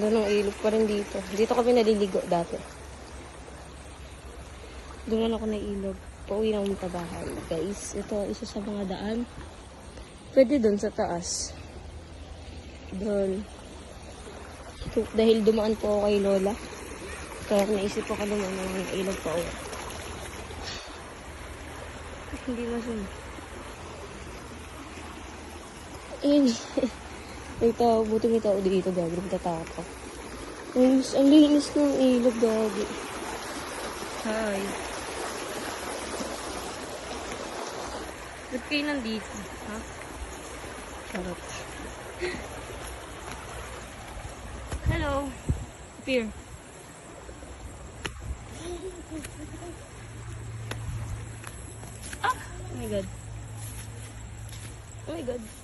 Doon ang ilog pa rin dito. Dito kami naliligo dati. Doon ako na ilog. Pauwi na sa bahay. Guys, ito isa sa mga daan. Pwede doon sa taas. Doon. Dahil dumaan po ako kay Lola. Kaya naisip ko dumaan ng ilog pa uwi. Hindi masun. Ayun. May tao. Buti may tao dito. Gagi. Magtataka. Ang linis ng ilog. Gagi. Hi. Ba't kayo nandito? Ha? Charot. Hello. Here. Ah! Oh my God. Oh my God.